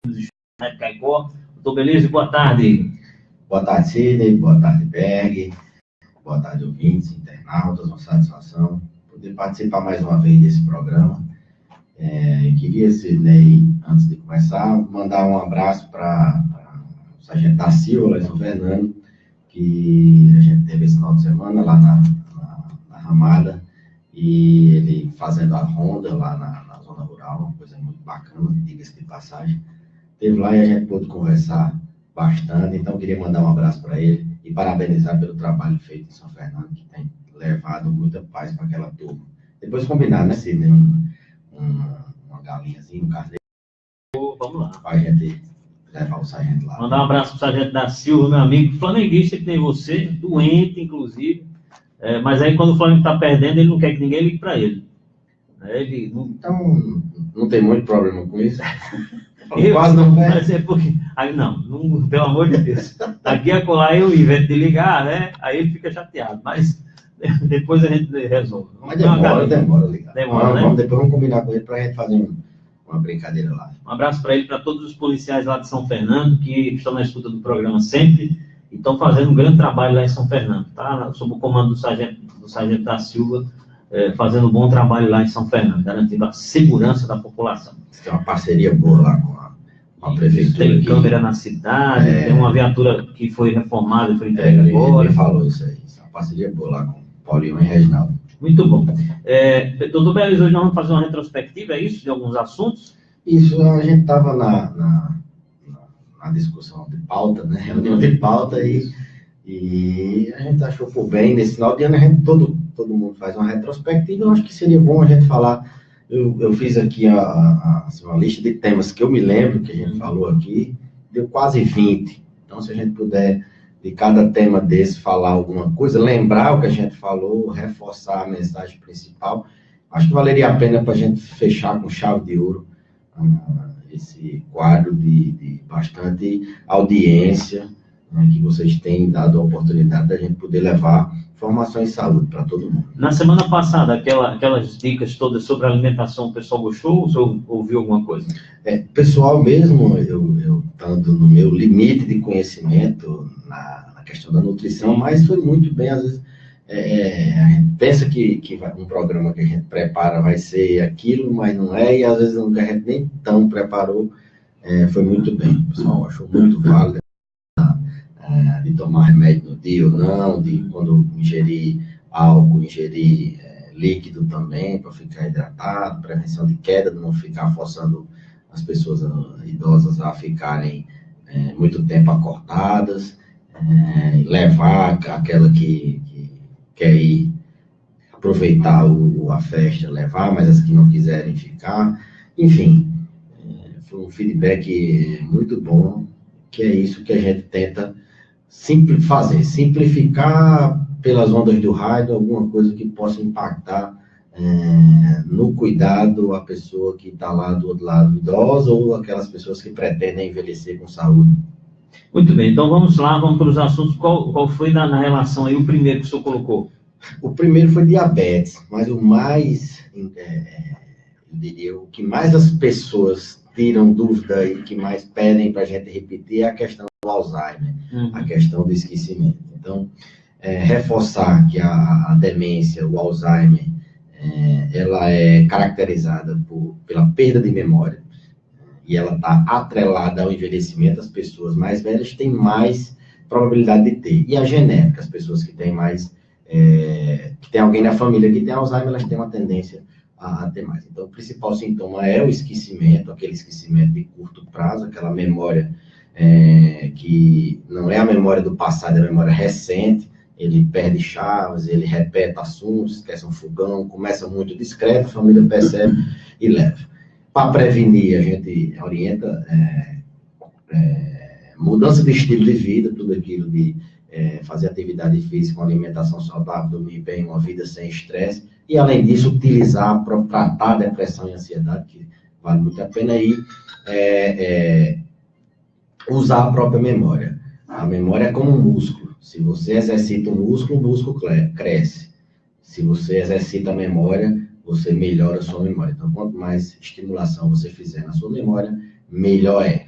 Né, Caicó. Doutor Beleza, boa tarde. Boa tarde, Sidney. Boa tarde, Berg. Boa tarde, ouvintes, internautas. Uma satisfação poder participar mais uma vez desse programa. Queria, Sidney, antes de começar, mandar um abraço para o sargento da Silva, lá em São Fernando, que a gente teve esse final de semana lá na Ramada, e ele fazendo a ronda lá na zona rural, uma coisa muito bacana, diga-se de passagem. Esteve lá e a gente pôde conversar bastante, então queria mandar um abraço para ele e parabenizar pelo trabalho feito em São Fernando, que tem levado muita paz para aquela turma. Depois combinar, né, Sidney? Uma galinhazinha, um carneiro. Vamos lá. Para a gente levar o sargento lá. Mandar um abraço para o sargento da Silva, meu amigo, flamenguista que tem você, doente, inclusive. Mas aí quando o Flamengo está perdendo, ele não quer que ninguém ligue para ele. Ele não... Então, não tem muito problema com isso. Quase não perde. Porque... Aí, não, pelo amor de Deus. Aqui a colar eu invento de ligar, né? Aí ele fica chateado. Mas depois a gente resolve. Mas demora ligar. Demora, né? Depois vamos combinar com ele para a gente fazer uma brincadeira lá. Um abraço para ele, para todos os policiais lá de São Fernando, que estão na escuta do programa sempre, e estão fazendo um grande trabalho lá em São Fernando, tá? Sob o comando do sargento da Silva, fazendo um bom trabalho lá em São Fernando, garantindo a segurança da população. Tem uma parceria boa lá com a prefeitura. Tem câmera na cidade, tem uma viatura que foi reformada e foi entregue agora. Ele falou isso aí, uma parceria boa lá com Paulinho e Reginaldo. Muito bom. Doutor Belis, hoje nós vamos fazer uma retrospectiva, é isso, de alguns assuntos? Isso, a gente estava na discussão de pauta, né? Reunião de pauta, e a gente achou por bem, nesse final de ano, a gente, todo mundo faz uma retrospectiva. Eu acho que seria bom a gente falar. Eu fiz aqui uma lista de temas que eu me lembro que a gente falou aqui, deu quase 20. Então, se a gente puder, de cada tema desse, falar alguma coisa, lembrar o que a gente falou, reforçar a mensagem principal, acho que valeria a pena para a gente fechar com chave de ouro esse quadro de bastante audiência, né, que vocês têm dado a oportunidade da gente poder levar informação em saúde para todo mundo. Na semana passada, aquelas dicas todas sobre alimentação, o pessoal gostou ou você ouviu alguma coisa? Pessoal mesmo, eu estando no meu limite de conhecimento na questão da nutrição, mas foi muito bem, às vezes, a gente pensa que um programa que a gente prepara vai ser aquilo, mas não é, e às vezes a gente nem tão preparou, foi muito bem. O pessoal achou muito válido de tomar remédio no dia ou não, de quando ingerir álcool, ingerir líquido também, para ficar hidratado, prevenção de queda, de não ficar forçando as pessoas idosas a ficarem muito tempo acordadas, levar aquela que quer ir aproveitar a festa, levar, mas as que não quiserem ficar, enfim, foi um feedback muito bom, que é isso que a gente tenta simplificar pelas ondas do rádio, alguma coisa que possa impactar no cuidado a pessoa que está lá do outro lado, idosa, ou aquelas pessoas que pretendem envelhecer com saúde. Muito bem, então vamos lá, vamos para os assuntos. Qual foi na relação aí o primeiro que o senhor colocou? O primeiro foi diabetes, mas o mais, eu diria, o que mais as pessoas tiram dúvida e que mais pedem para a gente repetir é a questão do Alzheimer, a questão do esquecimento. Então, reforçar que a demência, o Alzheimer, ela é caracterizada pela perda de memória, e ela está atrelada ao envelhecimento. As pessoas mais velhas têm mais probabilidade de ter. E a genética, as pessoas que têm mais, que tem alguém na família que tem Alzheimer, elas têm uma tendência a ter mais. Então, o principal sintoma é o esquecimento, aquele esquecimento de curto prazo, aquela memória que não é a memória do passado, é a memória recente. Ele perde chaves, ele repete assuntos, esquece um fogão, começa muito discreto, a família percebe e leva. Para prevenir, a gente orienta mudança de estilo de vida, tudo aquilo de fazer atividade física, uma alimentação saudável, dormir bem, uma vida sem estresse, e além disso, utilizar para tratar a depressão e a ansiedade, que vale muito a pena, usar a própria memória. A memória é como um músculo. Se você exercita o músculo cresce. Se você exercita a memória, você melhora a sua memória. Então, quanto mais estimulação você fizer na sua memória, melhor é.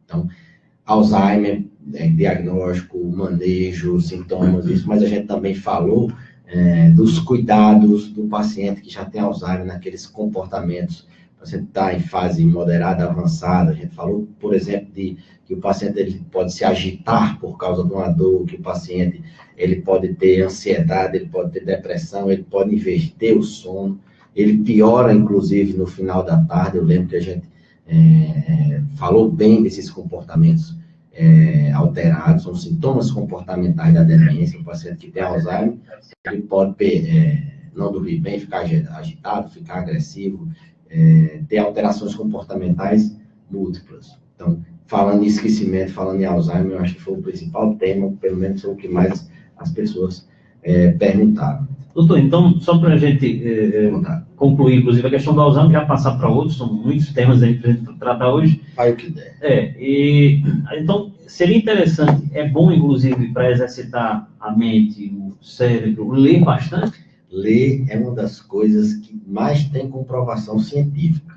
Então, Alzheimer, diagnóstico, manejo, sintomas, isso, mas a gente também falou dos cuidados do paciente que já tem Alzheimer, naqueles comportamentos. O paciente está em fase moderada, avançada. A gente falou, por exemplo, que o paciente ele pode se agitar por causa de uma dor, que o paciente ele pode ter ansiedade, ele pode ter depressão, ele pode inverter o sono, ele piora, inclusive, no final da tarde. Eu lembro que a gente falou bem desses comportamentos alterados, são sintomas comportamentais da demência. O paciente que tem Alzheimer, ele pode não dormir bem, ficar agitado, ficar agressivo, ter alterações comportamentais múltiplas. Então, falando em esquecimento, falando em Alzheimer, eu acho que foi o principal tema, pelo menos foi o que mais as pessoas perguntaram. Doutor, então, só para a gente concluir, inclusive, a questão do Alzheimer, já passar para outros, são muitos temas aí para a gente tratar hoje. Vai o que der. Então, seria interessante, é bom, inclusive, para exercitar a mente, o cérebro, ler bastante? Ler é uma das coisas que mais tem comprovação científica.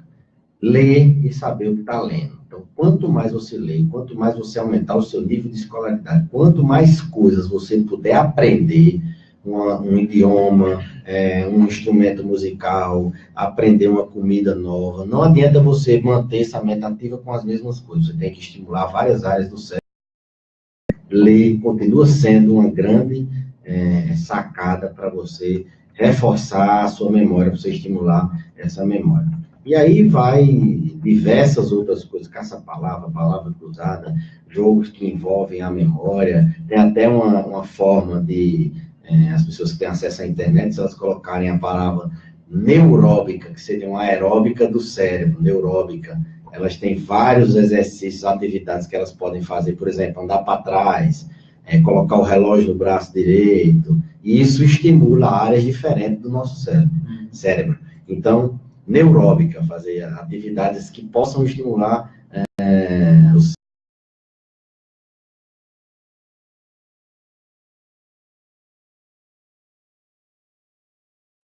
Ler e saber o que está lendo. Então, quanto mais você lê, quanto mais você aumentar o seu nível de escolaridade, quanto mais coisas você puder aprender, um idioma, um instrumento musical, aprender uma comida nova, não adianta você manter essa mente ativa com as mesmas coisas. Você tem que estimular várias áreas do cérebro. Ler continua sendo uma grande sacada para você reforçar a sua memória, para você estimular essa memória. E aí vai diversas outras coisas, caça-palavra, palavra cruzada, jogos que envolvem a memória. Tem até uma forma de as pessoas que têm acesso à internet, se elas colocarem a palavra neuróbica, que seria uma aeróbica do cérebro, neuróbica, elas têm vários exercícios, atividades que elas podem fazer, por exemplo, andar para trás, colocar o relógio no braço direito, e isso estimula áreas diferentes do nosso cérebro. Então, neuróbica, fazer atividades que possam estimular os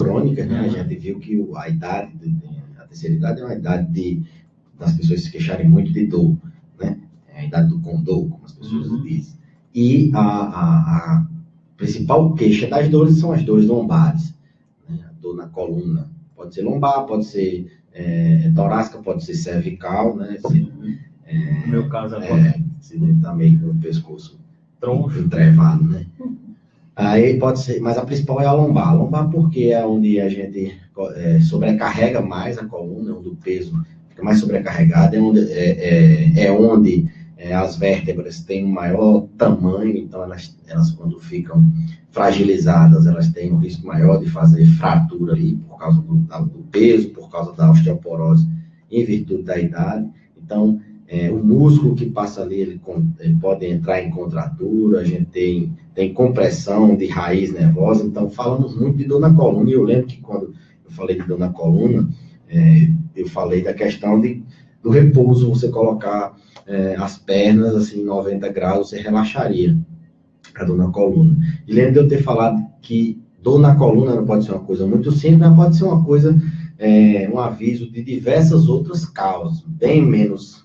crônicas, né? A gente viu que a terceira idade é uma idade das pessoas se queixarem muito de dor, né? É a idade do condor, como as pessoas dizem. E a principal queixa das dores são as dores lombares, né? A dor na coluna. Pode ser lombar, pode ser torácica, pode ser cervical, né? No meu caso agora. Se está meio com o pescoço troncho entrevado, né? Aí pode ser, mas a principal é a lombar. A lombar porque é onde a gente sobrecarrega mais a coluna, onde o peso fica mais sobrecarregado, é onde as vértebras têm um maior tamanho, então elas quando ficam fragilizadas, elas têm um risco maior de fazer fratura ali, por causa do peso, por causa da osteoporose, em virtude da idade. Então, o músculo que passa ali, ele pode entrar em contratura, a gente tem compressão de raiz nervosa, então falamos muito de dor na coluna, e eu lembro que quando eu falei de dor na coluna, eu falei da questão do repouso, você colocar as pernas assim, em 90 graus, você relaxaria a dor na coluna. E lembro de eu ter falado que dor na coluna não pode ser uma coisa muito simples, mas pode ser uma coisa, um aviso de diversas outras causas, bem menos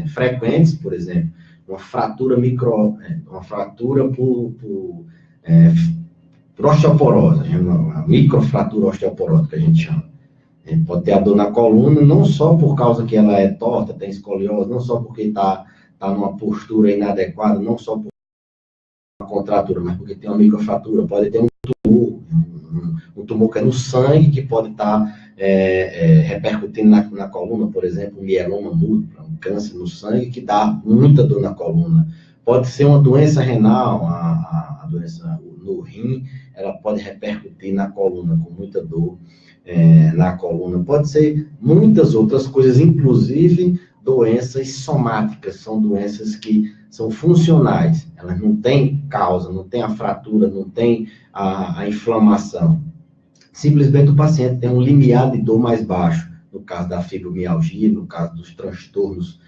frequentes, por exemplo, uma fratura por osteoporose, a microfratura osteoporótica que a gente chama. Pode ter a dor na coluna, não só por causa que ela é torta, tem escoliose, não só porque está numa postura inadequada, não só por uma contratura, mas porque tem uma microfratura, pode ter um tumor que é no sangue, que pode estar repercutindo na coluna, por exemplo, um mieloma múltiplo, um câncer no sangue, que dá muita dor na coluna. Pode ser uma doença renal, a doença no rim, ela pode repercutir na coluna, com muita dor na coluna. Pode ser muitas outras coisas, inclusive doenças somáticas, são doenças que são funcionais, elas não têm causa, não tem a fratura, não tem a inflamação. Simplesmente o paciente tem um limiar de dor mais baixo, no caso da fibromialgia, no caso dos transtornos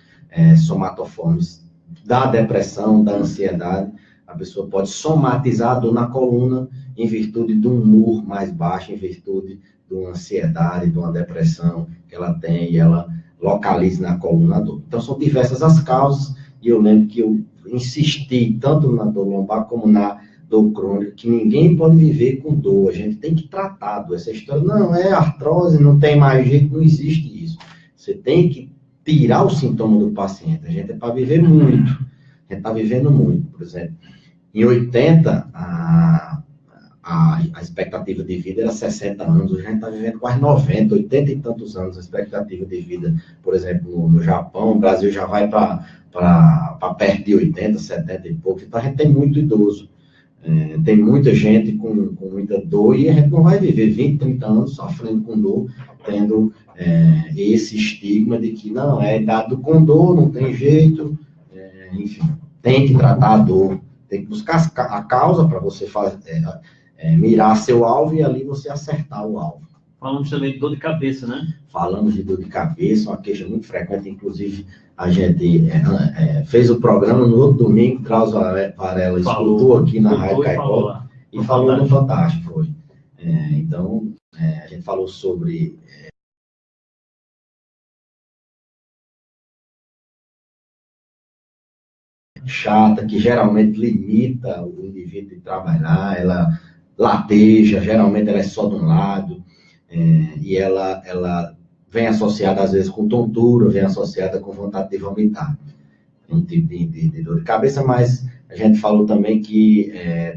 somatoformes, da depressão, da ansiedade, a pessoa pode somatizar a dor na coluna em virtude de um humor mais baixo, em virtude de uma ansiedade, de uma depressão que ela tem, e ela localize na coluna a dor. Então, são diversas as causas, e eu lembro que eu insisti tanto na dor lombar como na dor crônica, que ninguém pode viver com dor, a gente tem que tratar a dor. Essa história, não, é artrose, não tem mais jeito, não existe isso. Você tem que tirar o sintoma do paciente, a gente é para viver muito, a gente está vivendo muito, por exemplo. Em 80, a expectativa de vida era 60 anos, hoje a gente está vivendo quase 90, 80 e tantos anos a expectativa de vida, por exemplo, no Japão, o Brasil já vai para perto de 80, 70 e poucos, então a gente tem muito idoso, tem muita gente com muita dor, e a gente não vai viver 20, 30 anos sofrendo com dor, tendo esse estigma de que não, é dado com dor, não tem jeito, enfim, tem que tratar a dor, tem que buscar a causa para você mirar seu alvo e ali você acertar o alvo. Falamos também de dor de cabeça, né? Falamos de dor de cabeça, uma queixa muito frequente, inclusive a gente fez o programa no outro domingo, Drauzio Varela escutou aqui na Rádio Caicó e falou no Fantástico, foi. Então, a gente falou sobre chata, que geralmente limita o indivíduo de trabalhar, ela lateja, geralmente ela é só de um lado, e ela vem associada às vezes com tontura, vem associada com vontade de vomitar. Um tipo de dor de cabeça, mas a gente falou também que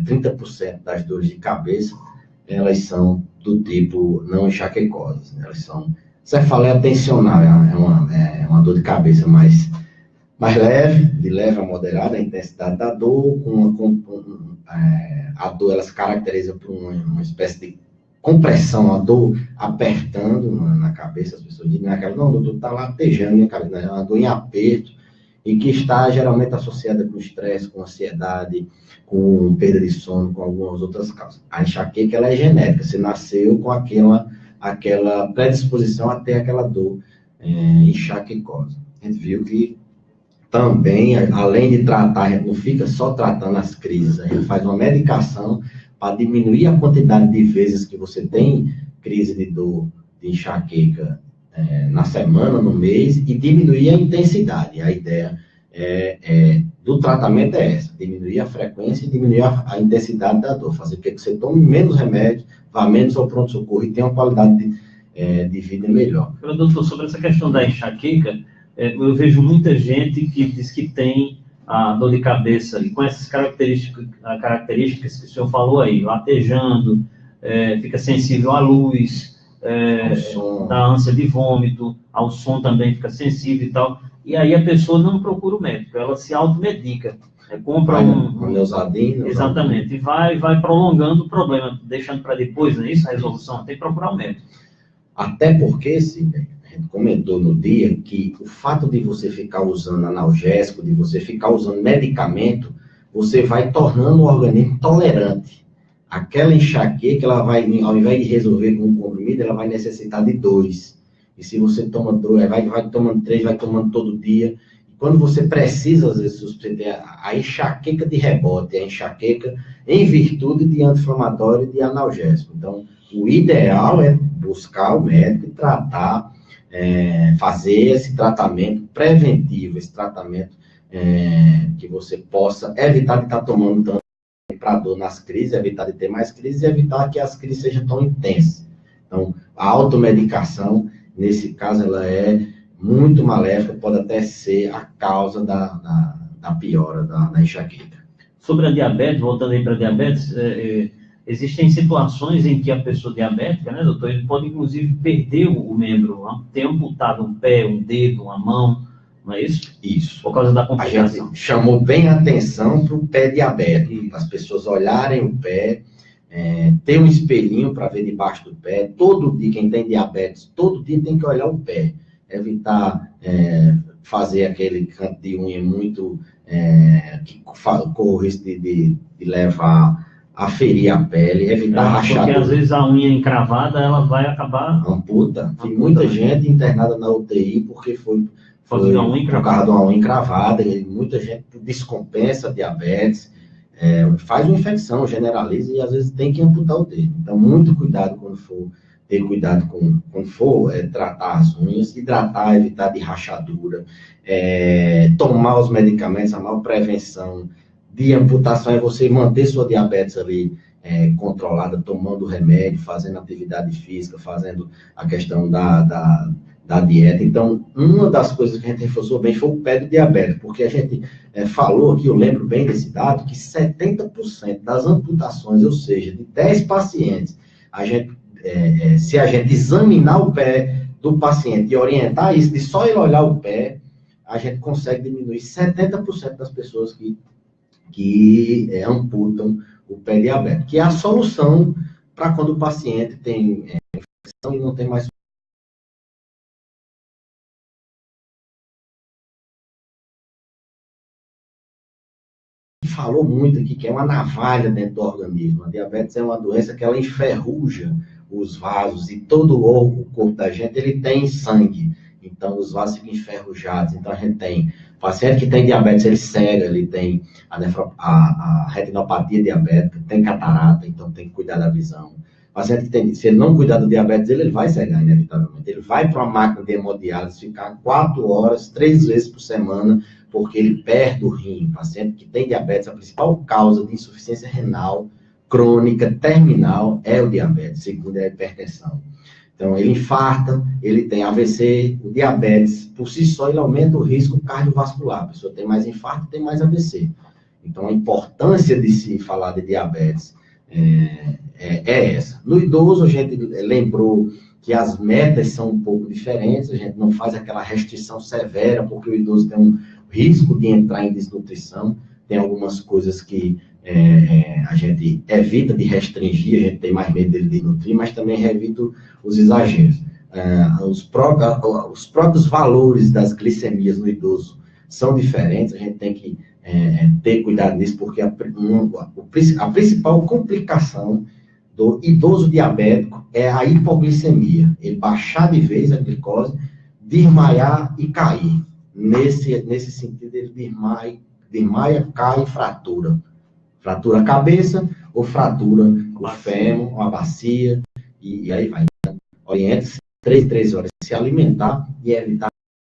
30% das dores de cabeça, elas são do tipo não enxaquecosas, né? Elas são cefaleia tensional, é uma dor de cabeça mais leve, de leve a moderada, a intensidade da dor, a dor ela se caracteriza por uma espécie de compressão, a dor apertando na cabeça, as pessoas dizem, não, doutor, está latejando minha cabeça, é uma dor em aperto, e que está geralmente associada com estresse, com ansiedade, com perda de sono, com algumas outras causas. A enxaqueca, ela é genética, você nasceu com aquela predisposição a ter aquela dor enxaquecosa. A gente viu que também, além de tratar, a gente não fica só tratando as crises, a gente faz uma medicação para diminuir a quantidade de vezes que você tem crise de dor, de enxaqueca na semana, no mês, e diminuir a intensidade. A ideia do tratamento é essa, diminuir a frequência e diminuir a intensidade da dor, fazer com que você tome menos remédio, vá menos ao pronto-socorro e tenha uma qualidade de vida melhor. Doutor, sobre essa questão da enxaqueca, eu vejo muita gente que diz que tem a dor de cabeça, e com essas características que o senhor falou aí, latejando, fica sensível à luz, da ânsia de vômito, ao som também fica sensível e tal, e aí a pessoa não procura o médico, ela se automedica, compra um Neusadinho. Exatamente, e vai prolongando o problema, deixando para depois, não é isso? A resolução, tem que procurar o médico. Até porque, Sidney, a gente comentou no dia que o fato de você ficar usando analgésico, de você ficar usando medicamento, você vai tornando o organismo tolerante. Aquela enxaqueca, ela vai, ao invés de resolver com um comprimido, ela vai necessitar de 2. E se você toma 2, vai tomando 3, vai tomando todo dia. E quando você precisa, às vezes, você tem a enxaqueca de rebote, a enxaqueca em virtude de anti-inflamatório e de analgésico. Então, o ideal é buscar o médico e tratar, fazer esse tratamento preventivo, esse tratamento que você possa evitar de estar tomando tanto para dor nas crises, evitar de ter mais crises e evitar que as crises sejam tão intensas. Então, a automedicação, nesse caso, ela é muito maléfica, pode até ser a causa da piora da enxaqueca. Sobre a diabetes, voltando aí para a diabetes, existem situações em que a pessoa diabética, né, doutor, ele pode, inclusive, perder o membro, ter amputado um pé, um dedo, uma mão, não é isso? Isso. Por causa da complicação. A gente chamou bem a atenção para o pé diabético, as pessoas olharem o pé, ter um espelhinho para ver debaixo do pé. Todo dia, quem tem diabetes, todo dia tem que olhar o pé, evitar fazer aquele canto de unha muito, que corre o risco de levar a ferir a pele, evitar rachar. Porque às vezes a unha encravada, ela vai acabar... Amputa. Tem muita gente internada na UTI porque foi por causa de uma unha encravada, e muita gente descompensa a diabetes, faz uma infecção, generaliza e às vezes tem que amputar o dedo. Então, muito cuidado quando for ter cuidado quando for tratar as unhas, hidratar, evitar de rachadura, tomar os medicamentos, a maior prevenção de amputação é você manter sua diabetes ali controlada, tomando remédio, fazendo atividade física, fazendo a questão da dieta. Então, uma das coisas que a gente reforçou bem foi o pé do diabetes, porque a gente falou aqui, eu lembro bem desse dado, que 70% das amputações, ou seja, de 10 pacientes, se a gente examinar o pé do paciente e orientar isso, de só ele olhar o pé, a gente consegue diminuir 70% das pessoas que amputam o pé diabético, que é a solução para quando o paciente tem infecção e não tem mais. Falou muito aqui que é uma navalha dentro do organismo. A diabetes é uma doença que ela enferruja os vasos e todo o corpo da gente, ele tem sangue. Então, os vasos ficam enferrujados. Então, a gente tem paciente que tem diabetes, ele cega, ele tem a retinopatia diabética, tem catarata, então tem que cuidar da visão. Paciente que tem, se ele não cuidar do diabetes, ele vai cegar, inevitavelmente. Ele vai para uma máquina de hemodiálise, ficar 4 horas, 3 vezes por semana, porque ele perde o rim. Paciente que tem diabetes, a principal causa de insuficiência renal crônica terminal é o diabetes, segundo a hipertensão. Então, ele infarta, ele tem AVC, o diabetes, por si só, ele aumenta o risco cardiovascular. A pessoa tem mais infarto, tem mais AVC. Então, a importância de se falar de diabetes é essa. No idoso, a gente lembrou que as metas são um pouco diferentes, a gente não faz aquela restrição severa, porque o idoso tem um risco de entrar em desnutrição, tem algumas coisas que a gente evita de restringir, a gente tem mais medo dele de nutrir, mas também evita os exageros. Os próprios valores das glicemias no idoso são diferentes, a gente tem que ter cuidado nisso, porque a principal complicação do idoso diabético é a hipoglicemia, ele baixar de vez a glicose, desmaiar e cair. Nesse sentido, ele desmaia, cai e fratura. Fratura a cabeça ou fratura o fêmur, ou a bacia, e aí vai. Então, oriente-se 3 horas se alimentar e evitar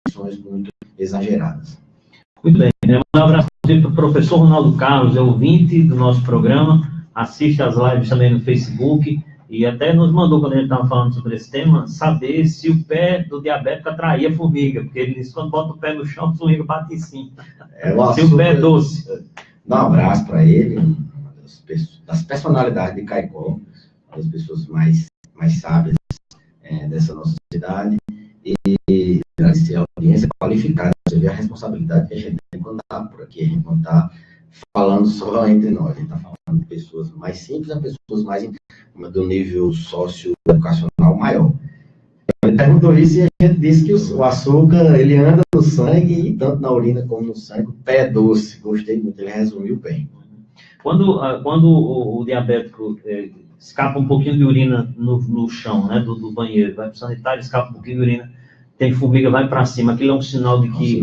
condições muito exageradas. Muito bem. Um abraço para o professor Ronaldo Carlos, é ouvinte do nosso programa, assiste às lives também no Facebook, e até nos mandou, quando a gente estava falando sobre esse tema, saber se o pé do diabético atraía a formiga, porque ele disse que quando bota o pé no chão, a formiga bate em cima. Se o pé é doce. Dá um abraço para ele, uma das personalidades de Caicó, uma das pessoas mais sábias dessa nossa cidade, e agradecer a audiência qualificada. Você vê a responsabilidade que a gente tem quando está por aqui, a gente não está falando só entre nós, a gente está falando de pessoas mais simples a pessoas mais do nível socioeducacional maior. Ele perguntou isso e a gente disse que o açúcar, ele anda no sangue, e tanto na urina como no sangue, o pé é doce. Gostei muito, ele resumiu bem. Quando o diabético escapa um pouquinho de urina no chão, né, do banheiro, vai para o sanitário, escapa um pouquinho de urina, tem formiga, vai para cima, aquilo é um sinal de que...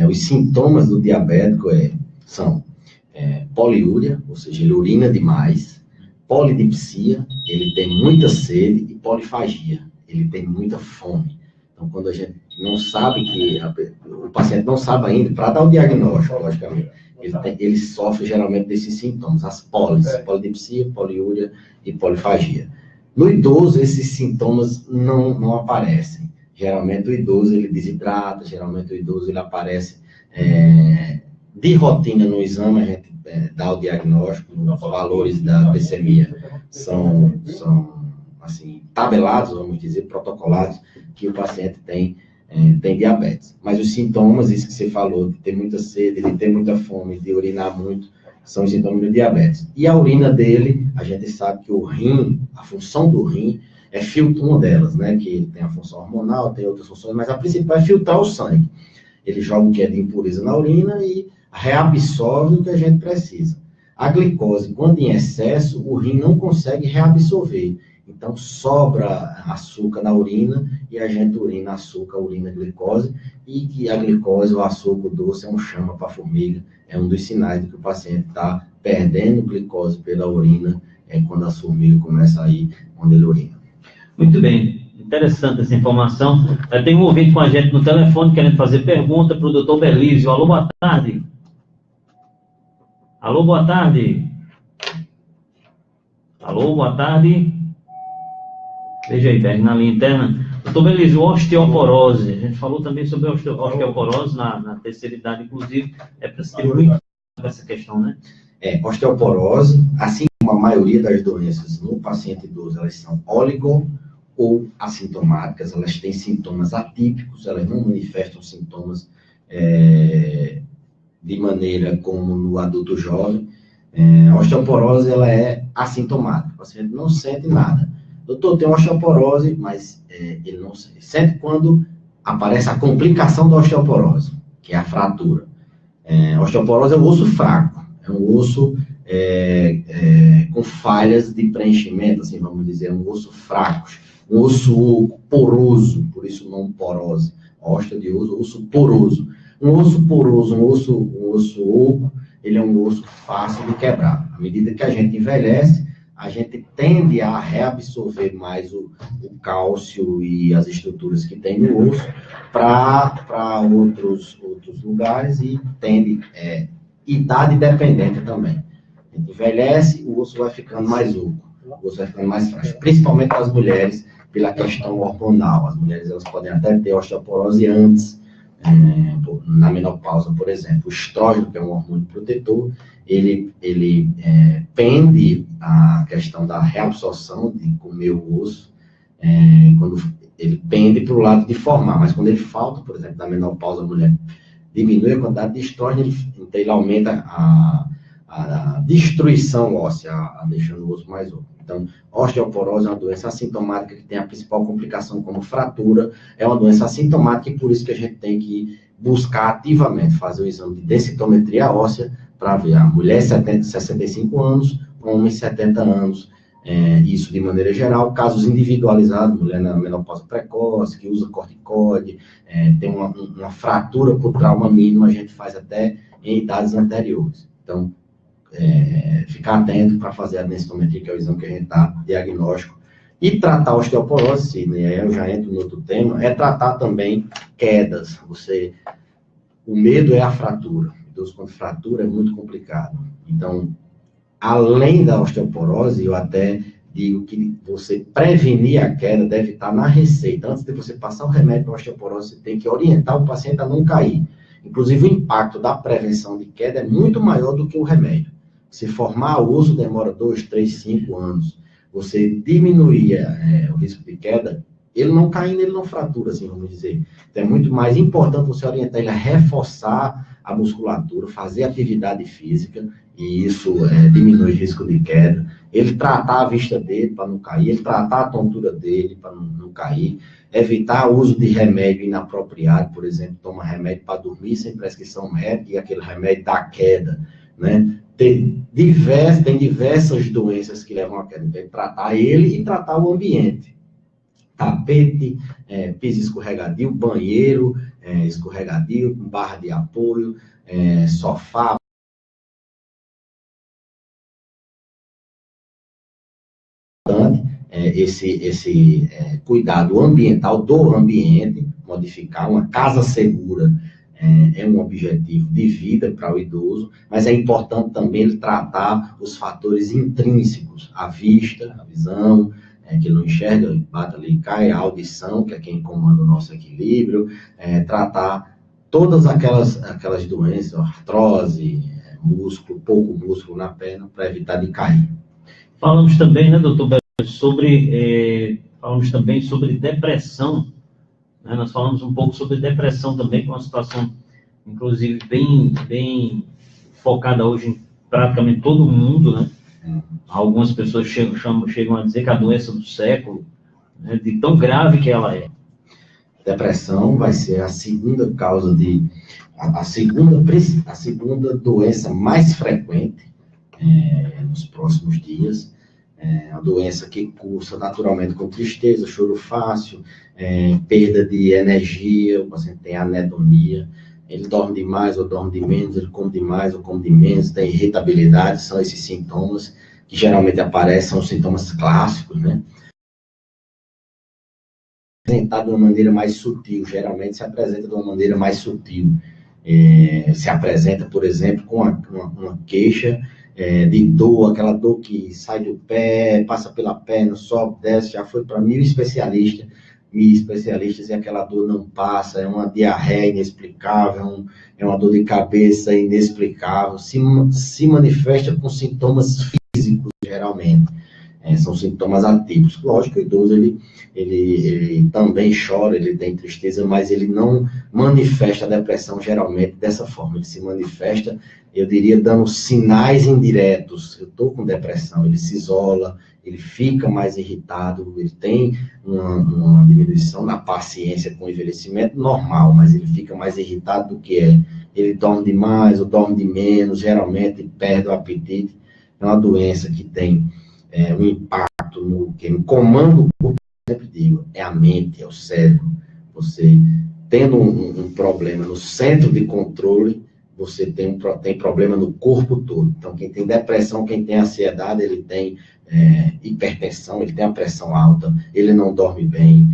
Os sintomas do diabético são poliúria, ou seja, ele urina demais, polidipsia, ele tem muita sede, e polifagia, ele tem muita fome. Então, quando a gente não sabe o paciente não sabe ainda, para dar o diagnóstico, logicamente, ele sofre geralmente desses sintomas, as polidipsia, poliúria e polifagia. No idoso, esses sintomas não aparecem. Geralmente o idoso ele desidrata, geralmente o idoso ele aparece de rotina no exame, a gente dá o diagnóstico, os valores da glicemia são assim, tabelados, vamos dizer, protocolados, que o paciente tem diabetes. Mas os sintomas, isso que você falou, de ter muita sede, de ter muita fome, de urinar muito, são os sintomas do diabetes. E a urina dele, a gente sabe que o rim, a função do rim, é filtrar uma delas, né? Que ele tem a função hormonal, tem outras funções, mas a principal é filtrar o sangue. Ele joga o que é de impureza na urina e reabsorve o que a gente precisa. A glicose, quando em excesso, o rim não consegue reabsorver. Então, sobra açúcar na urina e a gente urina açúcar, urina glicose, e que a glicose, o açúcar doce, é um chama para a formiga, é um dos sinais de que o paciente está perdendo glicose pela urina, quando a formiga começa a ir onde ele urina. Muito bem, interessante essa informação. Tem um ouvinte com a gente no telefone querendo fazer pergunta para o doutor Belísio. Alô, boa tarde. Alô, boa tarde. Alô, boa tarde. Veja aí, Berg, na linha interna. Doutor Belísio, osteoporose. A gente falou também sobre osteoporose na terceira idade, inclusive. É para se ter muito essa questão, né? Osteoporose, assim como a maioria das doenças no paciente idoso, elas são oligo ou assintomáticas, elas têm sintomas atípicos, elas não manifestam sintomas de maneira como no adulto jovem. A osteoporose, ela é assintomática, o paciente não sente nada. Doutor, tem osteoporose, mas ele não sente. Sente quando aparece a complicação da osteoporose, que é a fratura. A osteoporose é um osso fraco, é um osso com falhas de preenchimento, assim, vamos dizer, um osso fraco, um osso poroso, por isso o nome porose, ósteo de osso poroso. Um osso poroso, um osso oco, ele é um osso fácil de quebrar. À medida que a gente envelhece, a gente tende a reabsorver mais o cálcio e as estruturas que tem no osso para outros lugares e tende idade dependente também. A gente envelhece, o osso vai ficando mais oco, o osso vai ficando mais frágil, principalmente as mulheres, pela questão hormonal. As mulheres, elas podem até ter osteoporose antes, na menopausa, por exemplo. O estrógeno, que é um hormônio protetor, ele pende a questão da reabsorção de comer o osso, quando ele pende para o lado de formar, mas quando ele falta, por exemplo, da menopausa, a mulher diminui a quantidade de estrógeno, então ele aumenta a destruição óssea, deixando o osso mais oco. Então, osteoporose é uma doença assintomática que tem a principal complicação como fratura, é uma doença assintomática e por isso que a gente tem que buscar ativamente fazer o exame de densitometria óssea para ver a mulher 65 anos, homem 70 anos, isso de maneira geral, casos individualizados, mulher na menopausa precoce, que usa corticoide, tem uma fratura por trauma mínimo, a gente faz até em idades anteriores. Então, ficar atento para fazer a densitometria, que é o exame que a gente dá, diagnóstico, e tratar a osteoporose, Sidney, aí eu já entro no outro tema, tratar também quedas. O medo é a fratura. Idoso com fratura é muito complicado. Então, além da osteoporose, eu até digo que você prevenir a queda deve estar na receita. Antes de você passar o remédio para a osteoporose, você tem que orientar o paciente a não cair. Inclusive, o impacto da prevenção de queda é muito maior do que o remédio. Se formar o osso demora 2, 3, 5 anos. Você diminuir o risco de queda, ele não caindo, ele não fratura, assim, vamos dizer. Então, é muito mais importante você orientar ele a reforçar a musculatura, fazer atividade física, e isso diminui o risco de queda. Ele tratar a vista dele para não cair, ele tratar a tontura dele para não cair, evitar o uso de remédio inapropriado, por exemplo, toma remédio para dormir sem prescrição médica e aquele remédio dá queda, né? Tem diversas doenças que levam a queda. Então, tratar ele e tratar o ambiente. Tapete, piso escorregadio, banheiro escorregadio, barra de apoio, sofá. Esse cuidado ambiental do ambiente, modificar uma casa segura, é um objetivo de vida para o idoso, mas é importante também ele tratar os fatores intrínsecos, a vista, a visão, que ele não enxerga, ele bate ali e cai, a audição, que é quem comanda o nosso equilíbrio, tratar todas aquelas doenças, artrose, pouco músculo na perna, para evitar de cair. Falamos também, né, doutor, falamos também sobre depressão. Nós falamos um pouco sobre depressão também, que é uma situação, inclusive, bem focada hoje em praticamente todo mundo, né? Algumas pessoas chegam a dizer que a doença do século, né, de tão grave que ela é. Depressão vai ser a segunda causa a segunda doença mais frequente nos próximos dias. A doença que cursa naturalmente com tristeza, choro fácil, perda de energia, o paciente tem anedonia, ele dorme demais ou dorme de menos, ele come demais ou come de menos, tem irritabilidade, são esses sintomas que geralmente aparecem, são os sintomas clássicos, né? apresentar de uma maneira mais sutil, geralmente se apresenta de uma maneira mais sutil. Se apresenta, por exemplo, com uma queixa de dor, aquela dor que sai do pé, passa pela perna, sobe, desce, já foi para 1000 especialistas, e aquela dor não passa, é uma diarreia inexplicável, é uma dor de cabeça inexplicável, se manifesta com sintomas físicos, geralmente. São sintomas atípicos. Lógico que o idoso, ele também chora, ele tem tristeza, mas ele não manifesta a depressão geralmente dessa forma. Ele se manifesta, eu diria, dando sinais indiretos. Eu estou com depressão, ele se isola, ele fica mais irritado, ele tem uma diminuição na paciência com o envelhecimento normal, mas ele fica mais irritado do que é. Ele dorme demais ou dorme de menos, geralmente perde o apetite. É uma doença que tem um impacto no comando do corpo, eu sempre digo, é a mente, é o cérebro. Você tendo um problema no centro de controle, você tem problema no corpo todo. Então, quem tem depressão, quem tem ansiedade, ele tem hipertensão, ele tem a pressão alta, ele não dorme bem,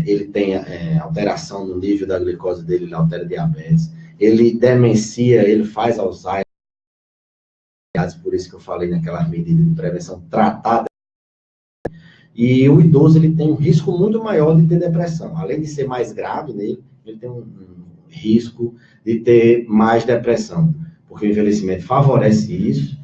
ele tem alteração no nível da glicose dele, ele altera diabetes, ele demencia, ele faz Alzheimer. Por isso que eu falei naquelas medidas de prevenção, tratada. E o idoso, ele tem um risco muito maior de ter depressão. Além de ser mais grave nele, ele tem um risco de ter mais depressão. Porque o envelhecimento favorece isso,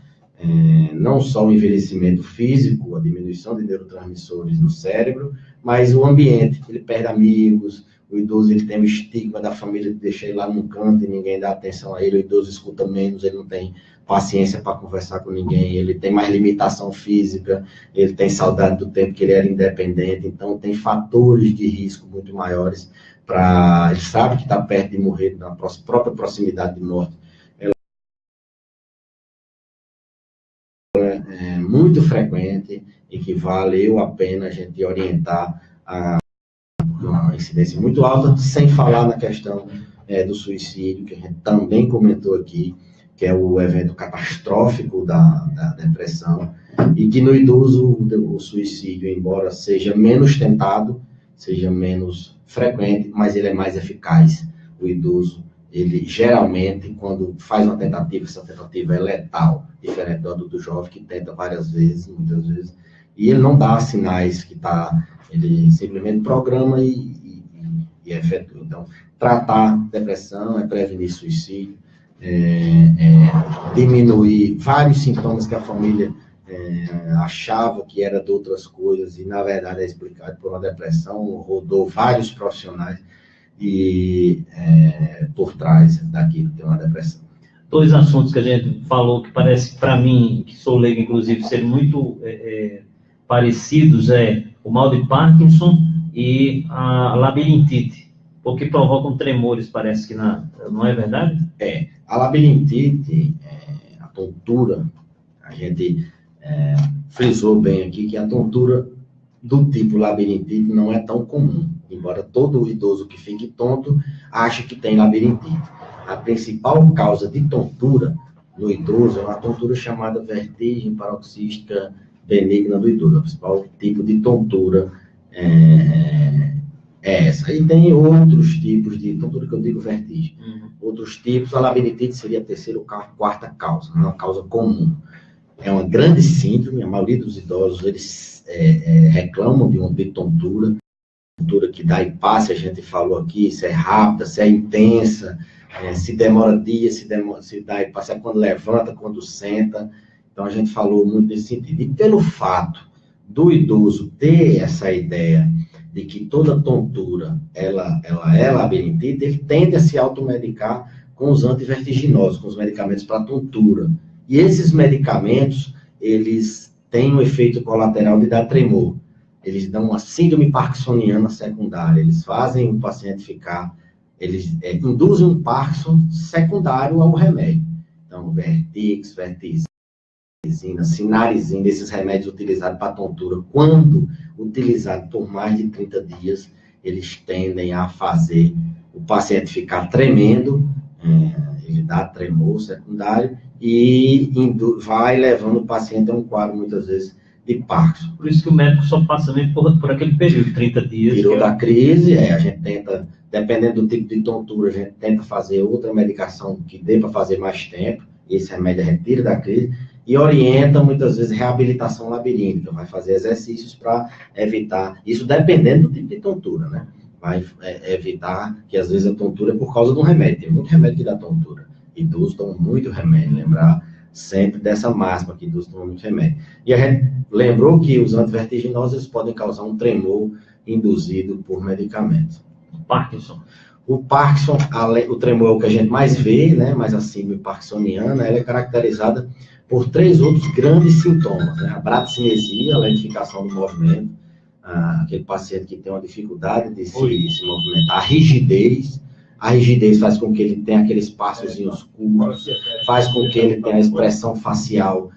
não só o envelhecimento físico, a diminuição de neurotransmissores no cérebro, mas o ambiente. Ele perde amigos, o idoso, ele tem o estigma da família de deixar ele lá num canto e ninguém dá atenção a ele, o idoso escuta menos, ele não tem paciência para conversar com ninguém, ele tem mais limitação física, ele tem saudade do tempo que ele era independente, então tem fatores de risco muito maiores para... Ele sabe que está perto de morrer, na própria proximidade de morte. É muito frequente e que valeu a pena a gente orientar uma incidência muito alta, sem falar na questão do suicídio, que a gente também comentou aqui, que é o evento catastrófico da depressão, e que no idoso o suicídio, embora seja menos tentado, seja menos frequente, mas ele é mais eficaz. O idoso, ele geralmente, quando faz uma tentativa, essa tentativa é letal, diferente do adulto jovem, que tenta várias vezes, muitas vezes, e ele não dá sinais que está, ele simplesmente programa e efetua. Então, tratar depressão é prevenir suicídio, diminuir vários sintomas que a família achava que era de outras coisas, e na verdade é explicado por uma depressão, rodou vários profissionais e por trás daquilo tem uma depressão. Dois assuntos que a gente falou que parece para mim, que sou leigo inclusive, ser muito parecidos, o mal de Parkinson e a labirintite, porque provocam tremores, parece que não é verdade? A labirintite, a tontura, a gente frisou bem aqui que a tontura do tipo labirintite não é tão comum, embora todo idoso que fique tonto ache que tem labirintite. A principal causa de tontura no idoso é uma tontura chamada vertigem paroxística benigna do idoso. O principal tipo de tontura é essa. E tem outros tipos de tontura que eu digo vertigem. Outros tipos, a labirintite seria a terceira ou quarta causa, não é uma causa comum. É uma grande síndrome, a maioria dos idosos, eles reclamam de tontura que dá e passa, a gente falou aqui, se é rápida, se é intensa, se demora dias, se dá e passa quando levanta, quando senta. Então, a gente falou muito nesse sentido. E pelo fato do idoso ter essa ideia de que toda tontura, ela é labirintite, ele tende a se automedicar com os antivertiginosos, com os medicamentos para tontura. E esses medicamentos, eles têm um efeito colateral de dar tremor. Eles dão uma síndrome parkinsoniana secundária. Eles fazem o paciente ficar... Eles induzem um Parkinson secundário ao remédio. Então, Vertix, Vertizina, Sinarizina, esses remédios utilizados para tontura, quando utilizados por mais de 30 dias, eles tendem a fazer o paciente ficar tremendo, ele dá tremor secundário, e vai levando o paciente a um quadro, muitas vezes, de Parkinson. Por isso que o médico só passa mesmo por aquele período, 30 dias. Tirou da crise, a gente tenta, dependendo do tipo de tontura, a gente tenta fazer outra medicação que dê para fazer mais tempo, e esse remédio a gente tira da crise, e orienta muitas vezes reabilitação labiríntica, vai fazer exercícios para evitar, isso dependendo do tipo de tontura, né? Vai evitar que às vezes a tontura é por causa de um remédio, tem muito remédio que dá tontura, idosos tomam muito remédio, lembrar sempre dessa máxima que idosos tomam muito remédio. E a gente lembrou que os antivertiginosos podem causar um tremor induzido por medicamentos. Parkinson. O Parkinson, o tremor é o que a gente mais vê, né, mais a síndrome parkinsoniana, ela é caracterizada por 3 outros grandes sintomas, né? A bradicinesia, a lentificação do movimento, aquele paciente que tem uma dificuldade de se movimentar, a rigidez faz com que ele tenha aqueles espaçozinhos curtos, faz com que ele tenha a expressão facial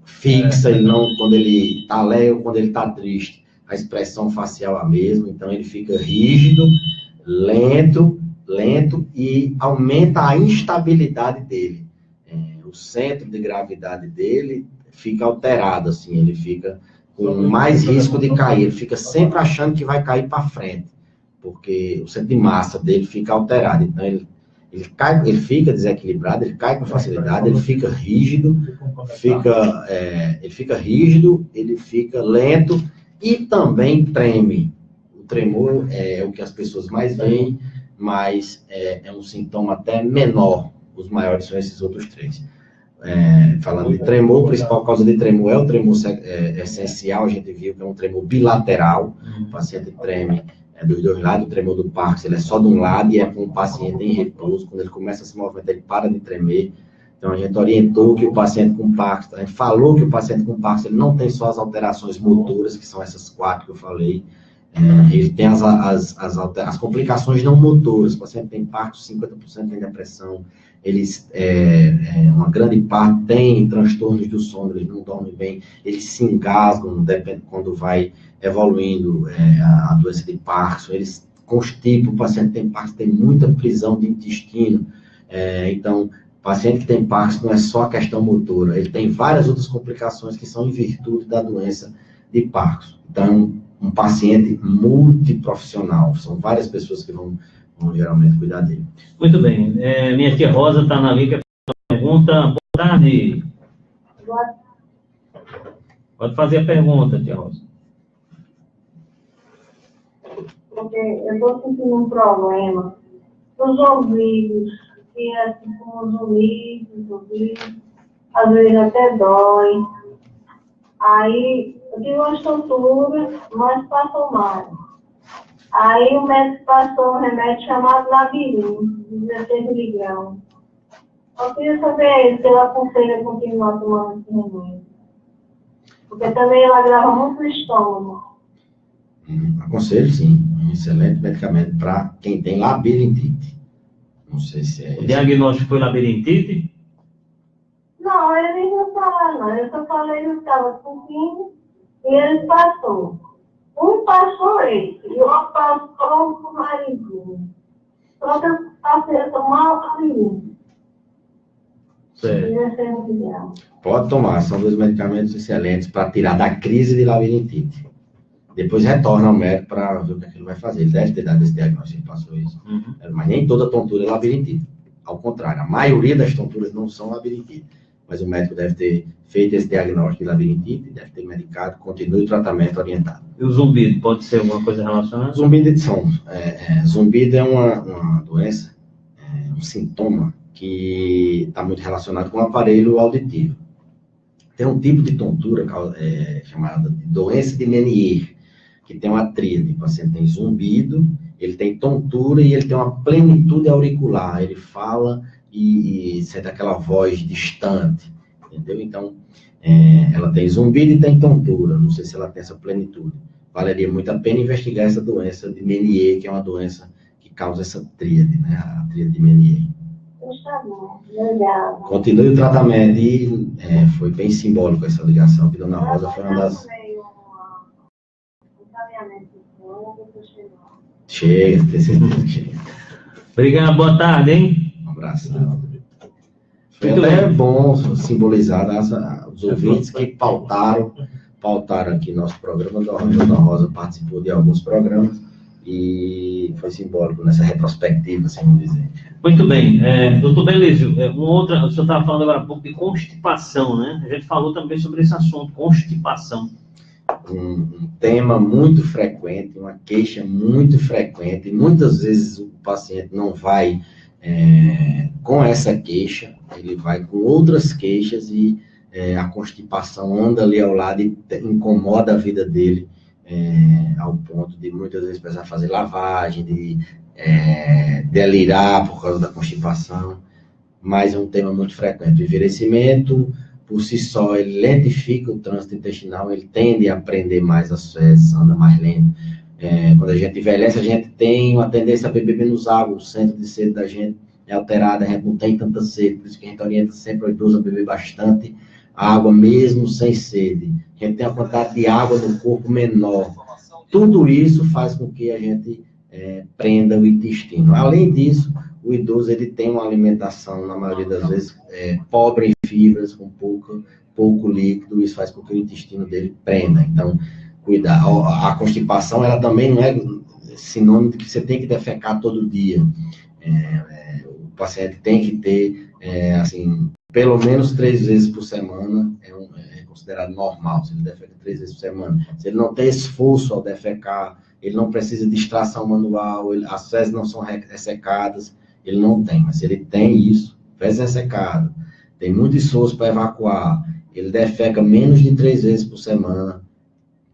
fixa, ele não, quando ele está alegre ou quando ele está triste, a expressão facial é a mesma, então ele fica rígido, lento e aumenta a instabilidade dele. O centro de gravidade dele fica alterado, assim, ele fica com mais risco de cair, ele fica sempre achando que vai cair para frente, porque o centro de massa dele fica alterado, então ele fica desequilibrado, ele cai com facilidade, ele fica rígido, ele fica lento e também treme. O tremor é o que as pessoas mais veem, mas é um sintoma até menor. Os maiores são esses outros 3. Falando de tremor, a principal causa de tremor é o tremor essencial, a gente viu que é um tremor bilateral, o paciente treme dos 2 lados, o tremor do Parkinson ele é só de um lado e é com o paciente em repouso, quando ele começa a se movimentar, ele para de tremer. Então a gente orientou que o paciente com Parkinson, a gente falou que o paciente com Parkinson ele não tem só as alterações motoras, que são essas 4 que eu falei, ele tem as complicações não motoras, o paciente tem Parkinson, 50% tem depressão, eles, uma grande parte tem transtornos do sono, eles não dormem bem, eles se engasgam quando vai evoluindo a doença de Parkinson, eles constipam, o paciente tem Parkinson tem muita prisão de intestino, então, o paciente que tem Parkinson não é só a questão motora, ele tem várias outras complicações que são em virtude da doença de Parkinson. Então, um paciente multiprofissional, são várias pessoas que vão geralmente cuidar dele. Muito bem. Minha tia Rosa está na linha, pergunta. Boa tarde. Pode fazer a pergunta, tia Rosa. Porque eu estou sentindo um problema nos ouvidos, que é assim como os ouvidos, às vezes até dói. Aí, eu tive uma tontura, mas passou mais. Aí o médico passou um remédio chamado Labirinto, 16 miligramas. Eu queria saber se ele aconselha continuar tomando esse remédio. Porque também ele agrava muito o estômago. Aconselho, sim. Um excelente medicamento para quem tem labirintite. Não sei se é... O diagnóstico foi labirintite? Não, ele não falou, não. Eu só falei que estava sentindo e ele passou. Um passou esse, e o outro passou o marido. Só que eu passei a tomar o labirinto. Certo. Pode tomar, são 2 medicamentos excelentes para tirar da crise de labirintite. Depois retorna ao médico para ver o que ele vai fazer. Ele deve ter dado esse diagnóstico, ele passou isso. Mas nem toda tontura é labirintite. Ao contrário, a maioria das tonturas não são labirintite. Mas o médico deve ter feito esse diagnóstico de labirintite, deve ter medicado, continue o tratamento orientado. E o zumbido, pode ser alguma coisa relacionada? Zumbido é uma doença, um sintoma que está muito relacionado com o aparelho auditivo. Tem um tipo de tontura chamada de doença de Menier, que tem uma tríade. O paciente tem zumbido, ele tem tontura e ele tem uma plenitude auricular. Ele fala e sente aquela voz distante, entendeu? Então, ela tem zumbido e tem tontura. Não sei se ela tem essa plenitude. Valeria muito a pena investigar essa doença de Menier, que é uma doença que causa essa tríade, né? A tríade de Menier. Está bom, legal. Continue o tratamento e foi bem simbólico essa ligação, que Dona Rosa foi uma das... Chega, tem certeza que chega. Obrigado, boa tarde, hein? Um abraço. Foi até bom simbolizar os ouvintes que pautaram aqui nosso programa. A Dona Rosa participou de alguns programas e foi simbólico nessa retrospectiva, assim vamos dizer. Muito bem. Doutor Belísio, o senhor estava falando agora há pouco de constipação, né? A gente falou também sobre esse assunto, constipação. Um tema muito frequente, uma queixa muito frequente, e muitas vezes o paciente não vai com essa queixa, ele vai com outras queixas e a constipação anda ali ao lado e incomoda a vida dele, ao ponto de muitas vezes precisar fazer lavagem, de delirar por causa da constipação, mas é um tema muito frequente. O envelhecimento, por si só, ele lentifica o trânsito intestinal, ele tende a prender mais as fezes, anda mais lento. Quando a gente envelhece, a gente tem uma tendência a beber menos água, o centro de sede da gente é alterado, a gente não tem tanta sede, por isso que a gente orienta sempre o idoso a beber bastante água, mesmo sem sede. A gente tem uma quantidade de água no corpo menor. Tudo isso faz com que a gente prenda o intestino. Além disso, o idoso ele tem uma alimentação, na maioria das vezes, pobre em fibras, com pouco líquido, isso faz com que o intestino dele prenda. Então, cuidar. A constipação, ela também não é sinônimo de que você tem que defecar todo dia. O paciente tem que ter, assim, pelo menos 3 vezes por semana, é considerado normal, se ele defeca 3 vezes por semana. Se ele não tem esforço ao defecar, ele não precisa de extração manual, as fezes não são ressecadas, ele não tem. Mas se ele tem isso, fezes ressecadas, tem muito esforço para evacuar, ele defeca menos de 3 vezes por semana,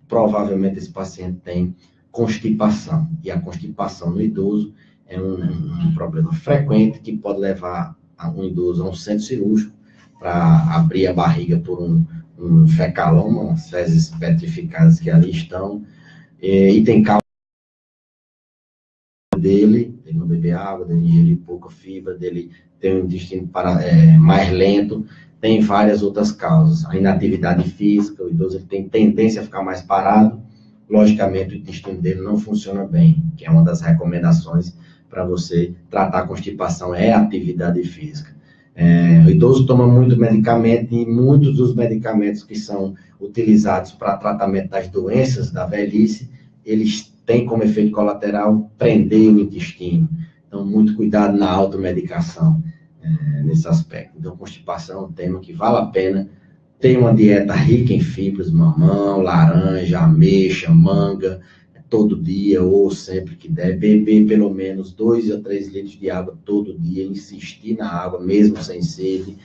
provavelmente esse paciente tem constipação. E a constipação no idoso é um problema frequente que pode levar um idoso a um centro cirúrgico para abrir a barriga por um fecaloma, umas fezes petrificadas que ali estão, e tem causa dele não beber água, dele ingerir pouca fibra, dele ter um intestino mais lento, tem várias outras causas. A inatividade física, o idoso ele tem tendência a ficar mais parado, logicamente o intestino dele não funciona bem, que é uma das recomendações para você tratar a constipação, é a atividade física. O idoso toma muito medicamento e muitos dos medicamentos que são utilizados para tratamento das doenças da velhice, eles têm como efeito colateral prender o intestino. Então, muito cuidado na automedicação nesse aspecto. Então, constipação é um tema que vale a pena ter uma dieta rica em fibras, mamão, laranja, ameixa, manga, todo dia ou sempre que der, beber pelo menos 2 a 3 litros de água todo dia, insistir na água, mesmo sem sede,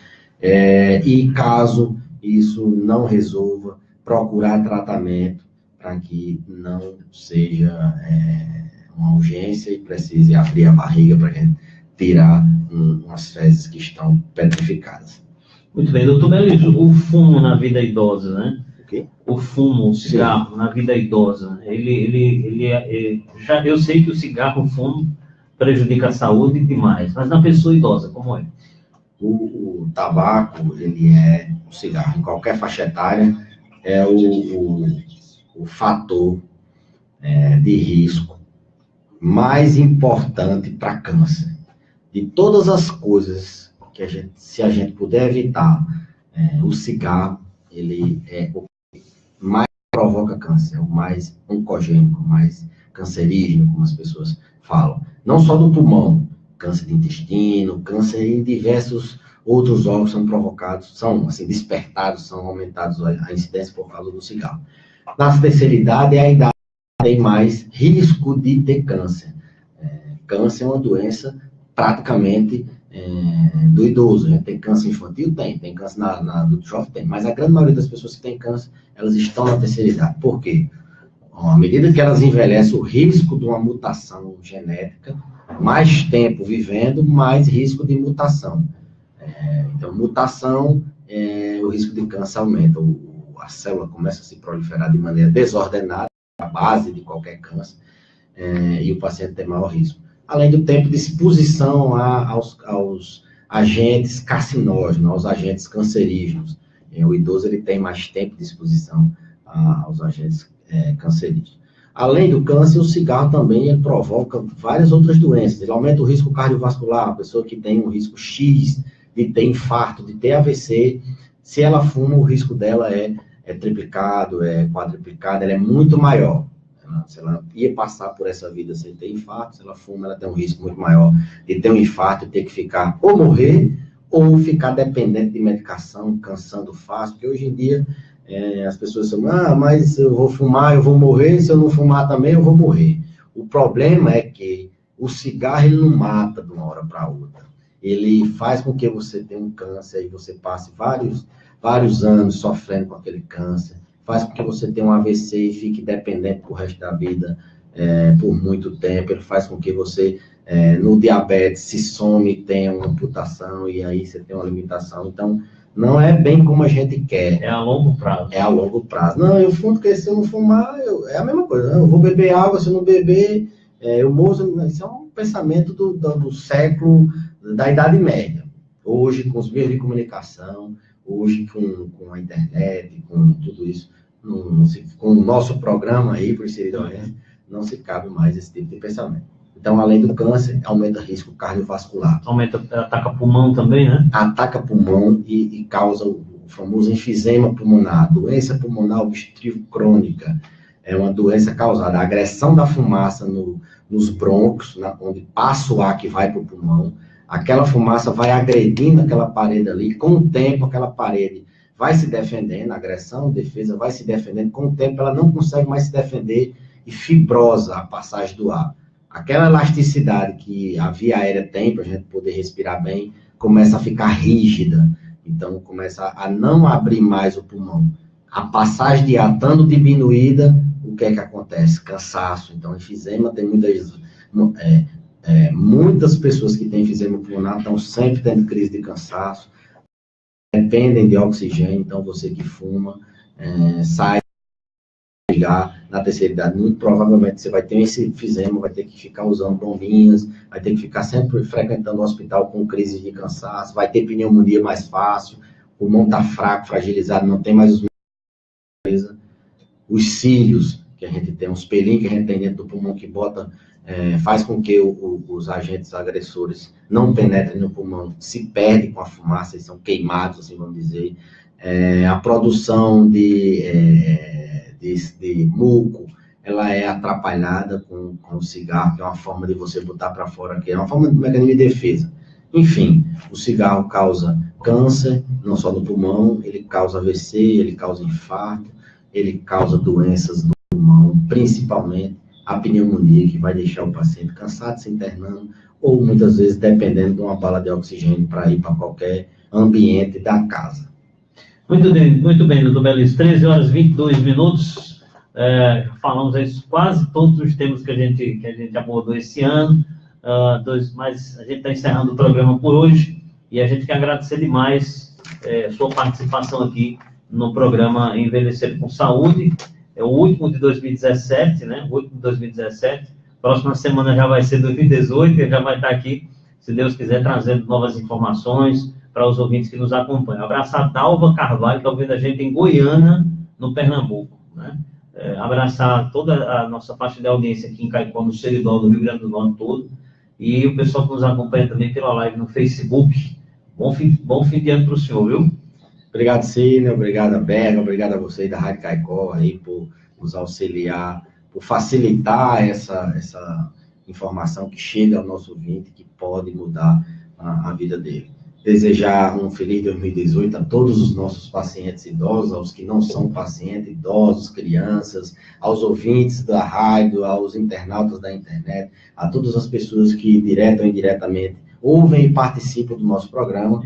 e caso isso não resolva, procurar tratamento para que não seja uma urgência e precise abrir a barriga para a gente tirar umas fezes que estão petrificadas. Muito bem, doutor Belísio, o fumo na vida idosa, né? O fumo, o cigarro, sim, na vida idosa, eu sei que o cigarro, o fumo, prejudica a saúde demais, mas na pessoa idosa, como é? O tabaco, o cigarro, em qualquer faixa etária, é o fator de risco mais importante para câncer. De todas as coisas que se a gente puder evitar, o cigarro, ele é o mais provoca câncer, o mais oncogênico, o mais cancerígeno, como as pessoas falam. Não só do pulmão, câncer de intestino, câncer em diversos outros órgãos são provocados, são assim, despertados, são aumentados a incidência por causa do cigarro. Na terceira idade, é a idade que tem mais risco de ter câncer. Câncer é uma doença praticamente do idoso. A gente tem câncer infantil? Tem câncer do jovem? Tem. Mas a grande maioria das pessoas que têm câncer, elas estão na terceira idade. Por quê? À medida que elas envelhecem, o risco de uma mutação genética, mais tempo vivendo, mais risco de mutação. Então, mutação, o risco de câncer aumenta. A célula começa a se proliferar de maneira desordenada, a base de qualquer câncer, e o paciente tem maior risco. Além do tempo de exposição aos agentes carcinógenos, aos agentes cancerígenos. O idoso ele tem mais tempo de exposição aos agentes cancerígenos. Além do câncer, o cigarro também ele provoca várias outras doenças. Ele aumenta o risco cardiovascular, a pessoa que tem um risco X de ter infarto, de ter AVC. Se ela fuma, o risco dela é triplicado, é quadruplicado, ela é muito maior. Se ela ia passar por essa vida sem ter infarto, se ela fuma, ela tem um risco muito maior de ter um infarto e ter que ficar ou morrer ou ficar dependente de medicação, cansando fácil, porque hoje em dia as pessoas falam, mas eu vou fumar, eu vou morrer, se eu não fumar também, eu vou morrer. O problema é que o cigarro, ele não mata de uma hora para outra. Ele faz com que você tenha um câncer e você passe vários anos sofrendo com aquele câncer, faz com que você tenha um AVC e fique dependente pro resto da vida por muito tempo, ele faz com que você, no diabetes, se some e tenha uma amputação, e aí você tem uma limitação. Então, não é bem como a gente quer. É a longo prazo. É a longo prazo. Não, eu fumo porque se eu não fumar, é a mesma coisa. Eu vou beber água, se eu não beber, eu morro. Isso é um pensamento do século, da Idade Média. Hoje, com os meios de comunicação, hoje com a internet, com tudo isso, com o nosso programa aí, por Inserido Oeste, não se cabe mais esse tipo de pensamento. Então, além do câncer, aumenta o risco cardiovascular. Ataca pulmão também, né? Ataca pulmão e causa o famoso enfisema pulmonar. Doença pulmonar obstrutiva crônica. É uma doença causada, a agressão da fumaça nos brônquios, onde passa o ar que vai para o pulmão. Aquela fumaça vai agredindo aquela parede ali. Com o tempo, aquela parede vai se defendendo, a agressão, a defesa vai se defendendo. Com o tempo, ela não consegue mais se defender e fibrosa a passagem do ar. Aquela elasticidade que a via aérea tem para a gente poder respirar bem, começa a ficar rígida. Então, começa a não abrir mais o pulmão. A passagem de ar estando diminuída, o que é que acontece? Cansaço. Então, enfisema tem muitas pessoas que têm enfisema pulmonar estão sempre tendo crise de cansaço, dependem de oxigênio. Então, você que fuma, sai na terceira idade, muito provavelmente você vai ter esse enfisema, vai ter que ficar usando bombinhas, vai ter que ficar sempre frequentando o hospital com crise de cansaço, vai ter pneumonia mais fácil, o pulmão está fraco, fragilizado, não tem mais os cílios, que a gente tem, uns pelinhos que a gente tem dentro do pulmão que bota, faz com que os agentes agressores não penetrem no pulmão, se perdem com a fumaça, eles são queimados, assim vamos dizer. A produção de muco, ela é atrapalhada com o cigarro, que é uma forma de você botar para fora, que é uma forma de mecanismo de defesa. Enfim, o cigarro causa câncer, não só no pulmão, ele causa AVC, ele causa infarto, ele causa doenças do pulmão, principalmente a pneumonia, que vai deixar o paciente cansado, se internando, ou muitas vezes dependendo de uma bala de oxigênio para ir para qualquer ambiente da casa. Muito bem, doutor Belício. 13 horas e 22 minutos. Falamos aí quase todos os temas que a gente abordou esse ano, mas a gente está encerrando o programa por hoje e a gente quer agradecer demais sua participação aqui no programa Envelhecer com Saúde. É o último de 2017, né? O último de 2017. Próxima semana já vai ser 2018, ele já vai estar aqui, se Deus quiser, trazendo novas informações para os ouvintes que nos acompanham. Abraçar a Dalva Carvalho, que está ouvindo a gente em Goiânia, no Pernambuco, né? Abraçar toda a nossa faixa de audiência aqui em Caicó, no Seridó, do Rio Grande do Norte todo, e o pessoal que nos acompanha também pela live no Facebook. Bom fim de ano para o senhor, viu? Obrigado, Cine, obrigado, Berga, obrigado a você da Rádio Caicó aí por nos auxiliar, por facilitar essa informação que chega ao nosso ouvinte, que pode mudar a vida dele. Desejar um feliz 2018 a todos os nossos pacientes idosos, aos que não são pacientes, idosos, crianças, aos ouvintes da rádio, aos internautas da internet, a todas as pessoas que, direta ou indiretamente, ouvem e participam do nosso programa.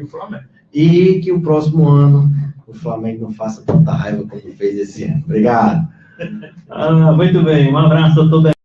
E que o próximo ano o Flamengo não faça tanta raiva como fez esse ano. Obrigado. Muito bem. Um abraço, doutor.